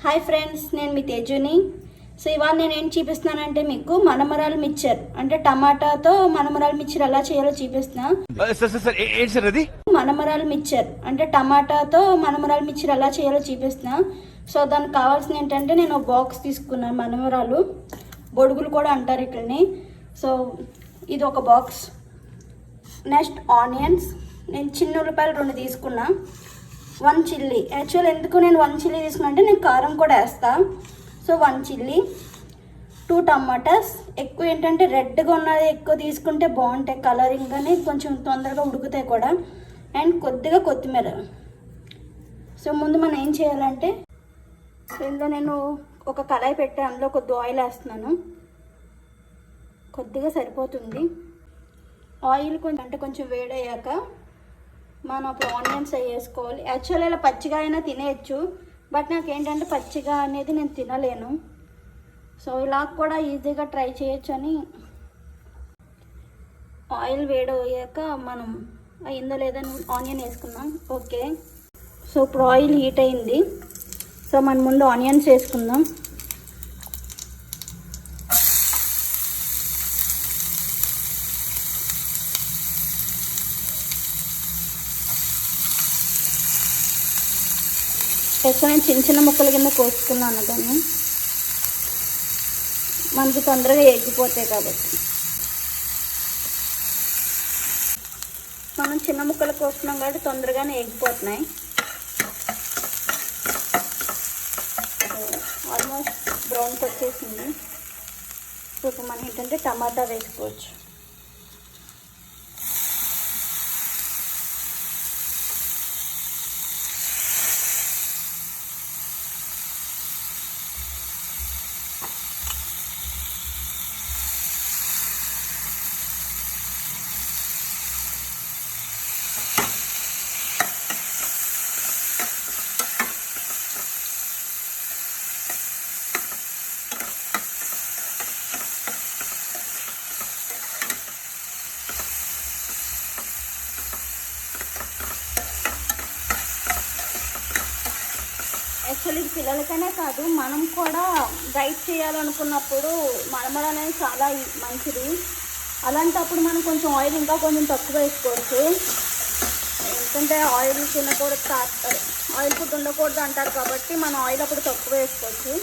Hi friends, నేను మీ తేజుని. So ఇవాళ నేను ఏం చూపిస్తున్నానంటే మీకు మనమరాలు మిక్చర్ అంటే టమాటాతో మనమరాలు మిక్చర్ ఎలా చేయాలో చూపిస్తున్నా. మనమరాలు మిక్చర్ అంటే టమాటాతో మనమరాలు మిక్చర్ ఎలా చేయాలో చూపిస్తున్నా. సో దానికి కావాల్సిన ఏంటంటే నేను ఒక బాక్స్ తీసుకున్నాను. మనమరాలు బొడుగులు కూడా అంటారు ఇట్లని. సో ఇది ఒక బాక్స్. నెక్స్ట్ ఆనియన్స్, నేను చిన్న ఉల్లిపాయలు 2 తీసుకున్నా. 1 చిల్లీ. యాక్చువల్ ఎందుకు నేను 1 చిల్లీ తీసుకున్నా అంటే నేను కారం కూడా వేస్తాను. So 1 chilli, 2 tomatoes. ఎక్కువ ఏంటంటే రెడ్గా ఉన్నది ఎక్కువ తీసుకుంటే బాగుంటాయి, కలరింగ్ కానీ కొంచెం తొందరగా ఉడుకుతాయి కూడా. అండ్ కొద్దిగా కొత్తిమీర. సో ముందు మనం ఏం చేయాలంటే ఇందులో నేను ఒక కళాయి పెట్టి అందులో కొద్ది ఆయిల్ వేస్తున్నాను. కొద్దిగా సరిపోతుంది. ఆయిల్ కొంచెం వేడయ్యాక మనం అప్పుడు ఆనియన్స్ వేసుకోవాలి. యాక్చువల్ ఇలా పచ్చిగా అయినా తినేయచ్చు, బట్ నాకు ఏంటంటే పచ్చిగా అనేది నేను తినలేను. సో ఇలా కూడా ఈజీగా ట్రై చేయొచ్చు అని. ఆయిల్ వేడయ్యాక మనం అయిందో లేదని ఆనియన్ వేసుకున్నాం. ఓకే, సో ఇప్పుడు ఆయిల్ హీట్ అయింది. సో మనం ముందు ఆనియన్స్ వేసుకుందాం. ఎక్కువ నేను చిన్న చిన్న ముక్కల కింద కోసుకున్నాను దాన్ని, మనకి తొందరగా ఎగ్గిపోతాయి కాబట్టి. మనం చిన్న ముక్కలు కోసుకున్నాం కాబట్టి తొందరగానే ఎగ్గిపోతున్నాయి. ఆల్మోస్ట్ బ్రౌన్కి వచ్చేసింది. ఇప్పుడు మనం ఏంటంటే టమాటా వేసుకోవచ్చు. యాక్చువల్లీ పిల్లలకనే కాదు, మనం కూడా డైట్ చేయాలనుకున్నప్పుడు మనమర అనేది చాలా మంచిది. అలాంటప్పుడు మనం కొంచెం ఆయిల్ ఇంకా కొంచెం తక్కువ వేసుకోవచ్చు. ఎందుకంటే ఆయిల్ తినకూడదు, ఆయిల్ ఫుడ్ ఉండకూడదు అంటారు కాబట్టి మనం ఆయిల్ అప్పుడు తక్కువ వేసుకోవచ్చు.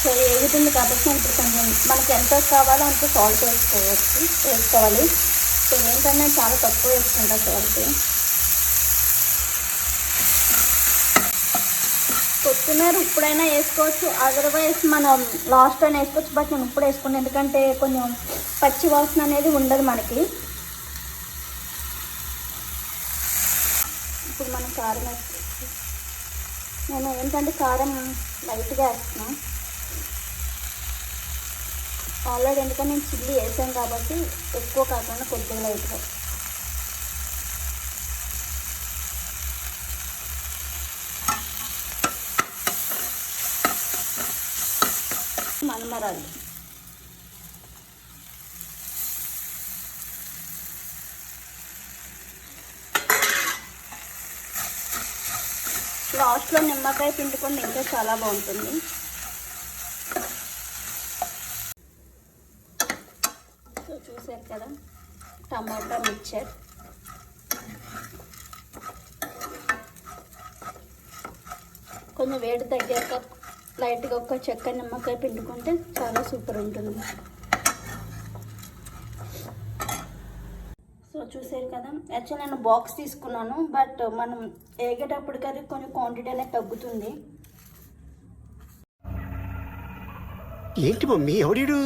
సో ఏగుతుంది కాబట్టి ఇప్పుడు కొంచెం మనకి ఎంత కావాలో అంత సాల్ట్ వేసుకోవాలి. సో ఏంటంటే నేను చాలా తక్కువ వేసుకుంటా సాల్ట్. కొత్తిమీర ఇప్పుడైనా వేసుకోవచ్చు, అదర్వైజ్ మనం లాస్ట్ అయినా వేసుకోవచ్చు. బట్ నేను ఇప్పుడు వేసుకున్నాను ఎందుకంటే కొంచెం పచ్చి వాసన అనేది ఉండదు మనకి. ఇప్పుడు మనం కారం వేసుకోవచ్చు. నేను ఏంటంటే కారం లైట్గా వేస్తున్నాను ఆల్రెడీ, ఎందుకంటే నేను చిల్లీ వేసాను కాబట్టి ఎక్కువ కాకుండా కొద్దిగా లైట్గా. మనమరాలు లాస్ట్లో నిమ్మకాయ పిండుకొని ఇంకా చాలా బాగుంటుంది. చూసారు కదా టమాటా మిక్చర్. కొంచెం వేడి తగ్గాక లైట్గా ఒక చెక్క నిమ్మకాయ పిండుకుంటే చాలా సూపర్ ఉంటుంది. సో చూసారు కదా, యాక్చువల్ నేను బాక్స్ తీసుకున్నాను, బట్ మనం వేగేటప్పటికి అది కొంచెం క్వాంటిటీ అనేది తగ్గుతుంది. ఏంటి మమ్మీ ఎవడు?